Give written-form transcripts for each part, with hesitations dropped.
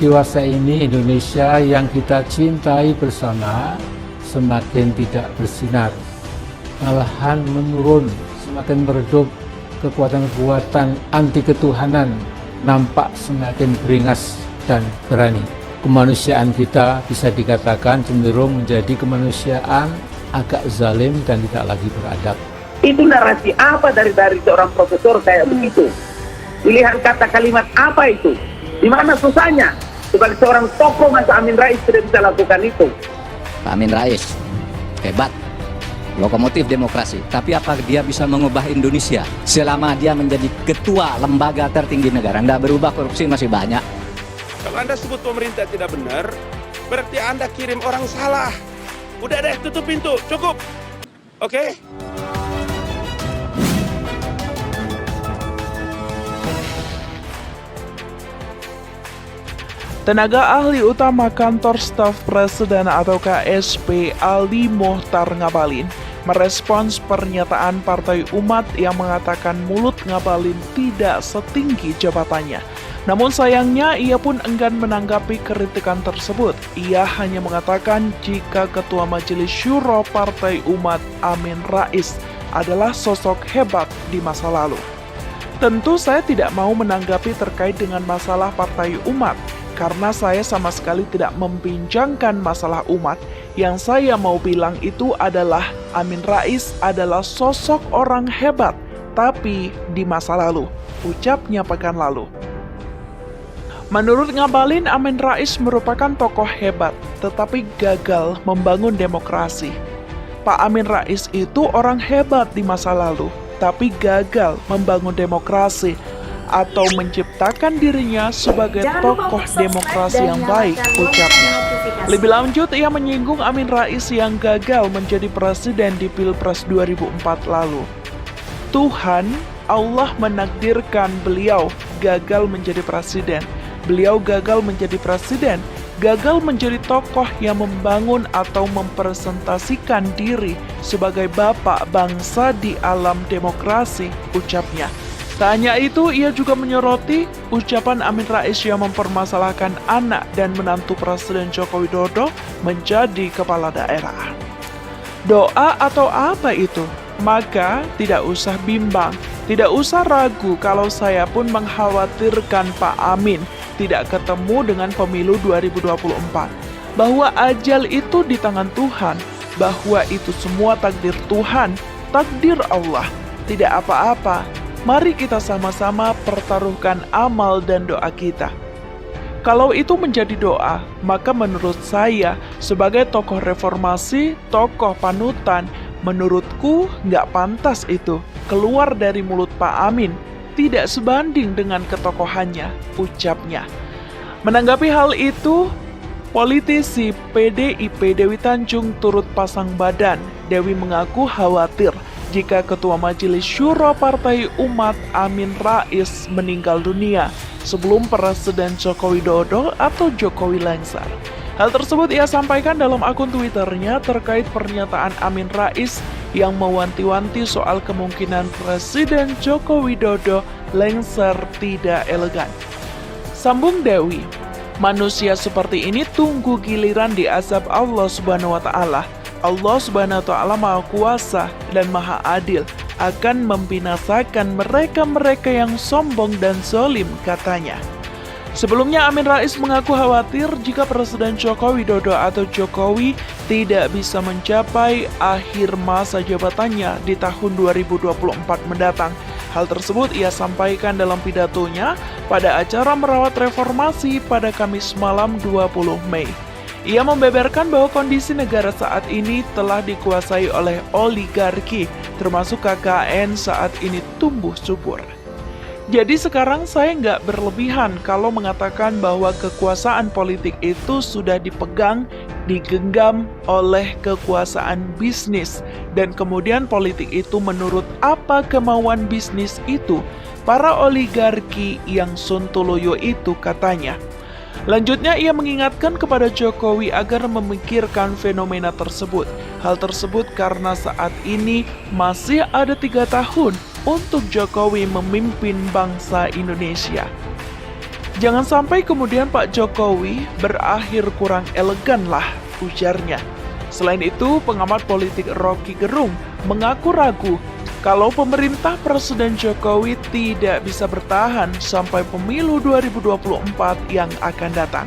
dewasa ini Indonesia yang kita cintai bersama semakin tidak bersinar, malahan menurun, semakin meredup, kekuatan-kekuatan anti ketuhanan nampak semakin beringas dan berani. Kemanusiaan kita bisa dikatakan cenderung menjadi kemanusiaan agak zalim dan tidak lagi beradab. Itu narasi apa dari seorang profesor kayak begitu? Pilihan kata kalimat apa itu? Di mana susahnya? Sebagai seorang tokoh masa Amin Rais tidak bisa lakukan itu. Pak Amin Rais hebat, lokomotif demokrasi. Tapi apa dia bisa mengubah Indonesia selama dia menjadi ketua lembaga tertinggi negara? Nggak berubah, korupsi masih banyak. Kalau Anda sebut pemerintah tidak benar, berarti Anda kirim orang salah. Udah deh, tutup pintu, cukup. Oke? Tenaga ahli utama kantor staf presiden atau KSP Ali Mohtar Ngabalin merespons pernyataan Partai Umat yang mengatakan mulut Ngabalin tidak setinggi jabatannya. Namun sayangnya ia pun enggan menanggapi kritikan tersebut. Ia hanya mengatakan jika Ketua Majelis Syuro Partai Umat Amin Rais adalah sosok hebat di masa lalu. Tentu saya tidak mau menanggapi terkait dengan masalah Partai Umat, karena saya sama sekali tidak membincangkan masalah umat. Yang saya mau bilang itu adalah Amin Rais adalah sosok orang hebat, tapi di masa lalu, ucapnya pekan lalu. Menurut Ngabalin, Amin Rais merupakan tokoh hebat, tetapi gagal membangun demokrasi. Pak Amin Rais itu orang hebat di masa lalu, tapi gagal membangun demokrasi atau menciptakan dirinya sebagai tokoh demokrasi yang baik, ucapnya. Lebih lanjut, ia menyinggung Amin Rais yang gagal menjadi presiden di Pilpres 2004 lalu. Tuhan, Allah menakdirkan beliau gagal menjadi presiden. Beliau gagal menjadi presiden, gagal menjadi tokoh yang membangun atau mempresentasikan diri sebagai bapak bangsa di alam demokrasi, ucapnya. Tak hanya itu, ia juga menyoroti ucapan Amin Rais yang mempermasalahkan anak dan menantu Presiden Joko Widodo menjadi kepala daerah. Doa atau apa itu? Maka tidak usah bimbang, tidak usah ragu kalau saya pun mengkhawatirkan Pak Amin tidak ketemu dengan pemilu 2024. Bahwa ajal itu di tangan Tuhan, bahwa itu semua takdir Tuhan, takdir Allah, tidak apa-apa. Mari kita sama-sama pertaruhkan amal dan doa kita. Kalau itu menjadi doa, maka menurut saya sebagai tokoh reformasi, tokoh panutan, menurutku nggak pantas itu keluar dari mulut Pak Amin, tidak sebanding dengan ketokohannya, ucapnya. Menanggapi hal itu, politisi PDIP Dewi Tanjung turut pasang badan. Dewi mengaku khawatir jika Ketua Majelis Syuro Partai Umat Amin Rais meninggal dunia sebelum Presiden Joko Widodo atau Jokowi lengser. Hal tersebut ia sampaikan dalam akun Twitternya terkait pernyataan Amin Rais yang mewanti-wanti soal kemungkinan Presiden Joko Widodo lengser tidak elegan. Sambung Dewi, manusia seperti ini tunggu giliran diazab Allah Subhanahu wa Ta'ala. Allah Subhanahu wa Ta'ala Maha Kuasa dan Maha Adil akan membinasakan mereka-mereka yang sombong dan zalim, katanya. Sebelumnya Amin Rais mengaku khawatir jika Presiden Joko Widodo atau Jokowi tidak bisa mencapai akhir masa jabatannya di tahun 2024 mendatang. Hal tersebut ia sampaikan dalam pidatonya pada acara Merawat Reformasi pada Kamis malam 20 Mei. Ia membeberkan bahwa kondisi negara saat ini telah dikuasai oleh oligarki, termasuk KKN saat ini tumbuh subur. Jadi sekarang saya nggak berlebihan kalau mengatakan bahwa kekuasaan politik itu sudah dipegang, digenggam oleh kekuasaan bisnis. Dan kemudian politik itu menurut apa kemauan bisnis itu, para oligarki yang sontoloyo itu, katanya. Lanjutnya ia mengingatkan kepada Jokowi agar memikirkan fenomena tersebut. Hal tersebut karena saat ini masih ada 3 tahun untuk Jokowi memimpin bangsa Indonesia. Jangan sampai kemudian Pak Jokowi berakhir kurang elegan lah, ujarnya. Selain itu, pengamat politik Rocky Gerung mengaku ragu kalau pemerintah Presiden Jokowi tidak bisa bertahan sampai pemilu 2024 yang akan datang.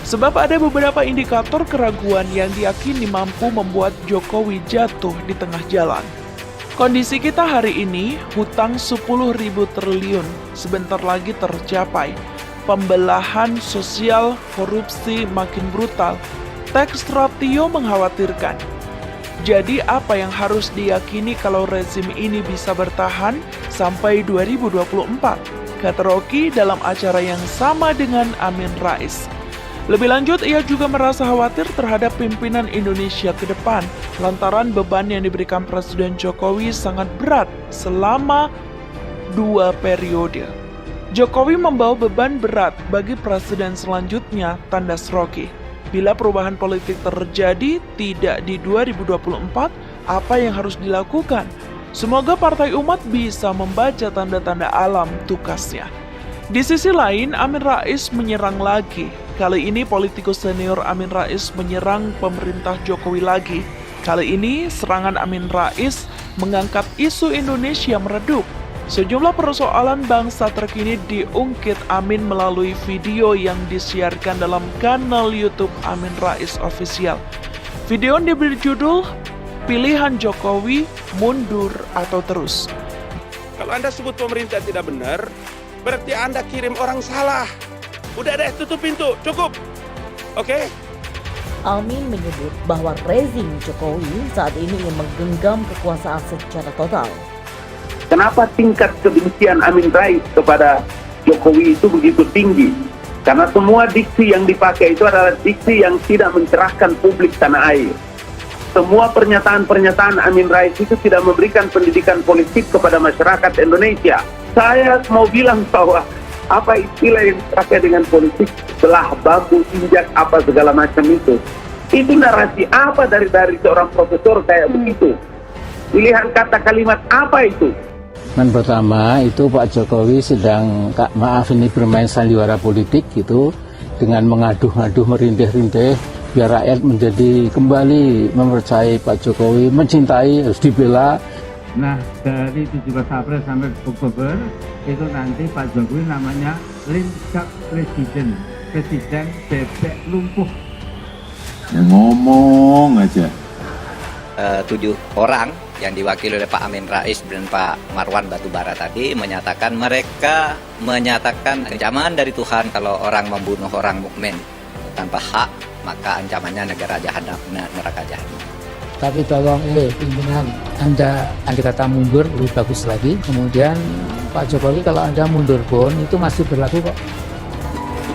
Sebab ada beberapa indikator keraguan yang diyakini mampu membuat Jokowi jatuh di tengah jalan. Kondisi kita hari ini, hutang 10.000 triliun sebentar lagi tercapai. Pembelahan sosial, korupsi makin brutal. Tax ratio mengkhawatirkan. Jadi apa yang harus diyakini kalau rezim ini bisa bertahan sampai 2024? Kata Rocky dalam acara yang sama dengan Amin Rais. Lebih lanjut, ia juga merasa khawatir terhadap pimpinan Indonesia ke depan lantaran beban yang diberikan Presiden Jokowi sangat berat selama 2 periode. Jokowi membawa beban berat bagi presiden selanjutnya, tandas Rocky. Bila perubahan politik terjadi tidak di 2024, apa yang harus dilakukan? Semoga Partai Umat bisa membaca tanda-tanda alam, tukasnya. Di sisi lain, Amin Rais menyerang lagi. Kali ini politikus senior Amin Rais menyerang pemerintah Jokowi lagi. Kali ini serangan Amin Rais mengangkat isu Indonesia meredup. Sejumlah persoalan bangsa terkini diungkit Amin melalui video yang disiarkan dalam kanal YouTube Amin Rais Official. Video yang diberi judul Pilihan Jokowi Mundur atau Terus. Kalau Anda sebut pemerintah tidak benar, berarti Anda kirim orang salah. Udah deh, tutup pintu, cukup. Oke? Amin menyebut bahwa rezim Jokowi saat ini ingin menggenggam kekuasaan secara total. Kenapa tingkat kebencian Amin Rais kepada Jokowi itu begitu tinggi? Karena semua diksi yang dipakai itu adalah diksi yang tidak mencerahkan publik tanah air. Semua pernyataan-pernyataan Amin Rais itu tidak memberikan pendidikan politik kepada masyarakat Indonesia. Saya mau bilang bahwa apa istilah yang dipakai dengan politik, belah bambu, injak, apa segala macam itu narasi apa dari seorang profesor kayak begitu? Pilihan kata kalimat apa itu? Yang pertama itu Pak Jokowi sedang, maaf ini bermain sandiwara politik gitu, dengan mengaduh-aduh, merintih-rintih, biar rakyat menjadi kembali mempercayai Pak Jokowi, mencintai, harus dibela. Nah, dari 17 April sampai Oktober itu nanti Pak Jokowi namanya Lincak Presiden bebek lumpuh. Ya ngomong aja. 7 orang yang diwakili oleh Pak Amin Rais dan Pak Marwan Batubara tadi menyatakan mereka menyatakan ancaman dari Tuhan kalau orang membunuh orang mukmin tanpa hak, maka ancamannya negara jahanam, neraka jahanam. Tapi tolong pimpinan Anda kata mundur lebih bagus lagi. Kemudian Pak Jokowi kalau Anda mundur pun itu masih berlaku kok.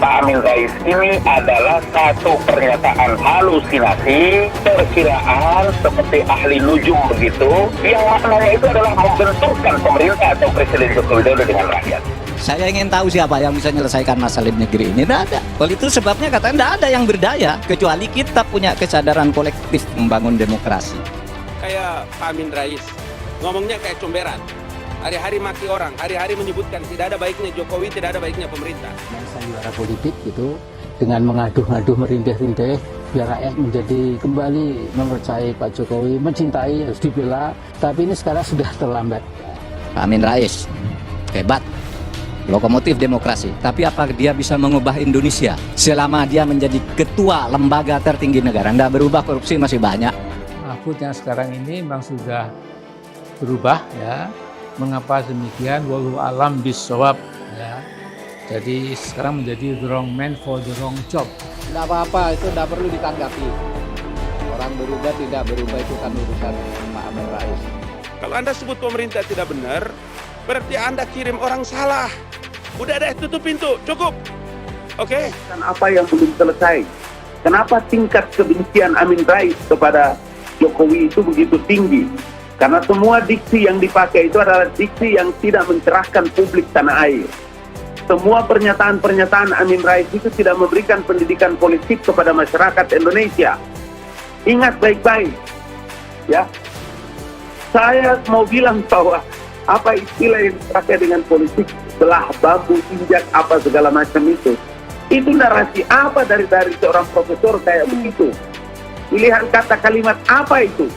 Pak Amin Rais ini adalah satu pernyataan halusinasi, perkiraan seperti ahli nujum begitu, yang maknanya itu adalah membenturkan pemerintah atau Presiden Joko Widodo dengan rakyat. Saya ingin tahu siapa yang bisa menyelesaikan masalah di negeri ini. Tidak ada. Oleh itu sebabnya katanya tidak ada yang berdaya, kecuali kita punya kesadaran kolektif membangun demokrasi. Kayak Pak Amin Rais, ngomongnya kayak comberan. Hari-hari maki orang, hari-hari menyebutkan tidak ada baiknya Jokowi, tidak ada baiknya pemerintah. Yang sandiwara politik itu dengan mengaduh-aduh, merintih-rintih, biar rakyat menjadi kembali mempercayai Pak Jokowi, mencintai, harus dibela. Tapi ini sekarang sudah terlambat. Pak Amin Rais, hebat. Lokomotif demokrasi. Tapi apa dia bisa mengubah Indonesia selama dia menjadi ketua lembaga tertinggi negara? Tidak berubah, korupsi masih banyak. Mahfud yang sekarang ini memang sudah berubah ya. Mengapa demikian? Wallahu alam bisawab ya. Jadi sekarang menjadi the wrong man for the wrong job. Tidak apa-apa, itu tidak perlu ditanggapi. Orang berubah tidak berubah itu kan urusan Pak Amin Rais. Kalau Anda sebut pemerintah tidak benar, berarti Anda kirim orang salah. Udah deh, tutup pintu, cukup. Oke? Dan apa yang belum selesai? Kenapa tingkat kebencian Amin Rais kepada Jokowi itu begitu tinggi? Karena semua diksi yang dipakai itu adalah diksi yang tidak mencerahkan publik tanah air. Semua pernyataan-pernyataan Amin Rais itu tidak memberikan pendidikan politik kepada masyarakat Indonesia. Ingat baik-baik, ya. Saya mau bilang bahwa apa istilah yang dipakai dengan politik, belah bambu, injak apa segala macam itu. Itu narasi apa dari seorang profesor kayak begitu? Pilihan kata kalimat apa itu?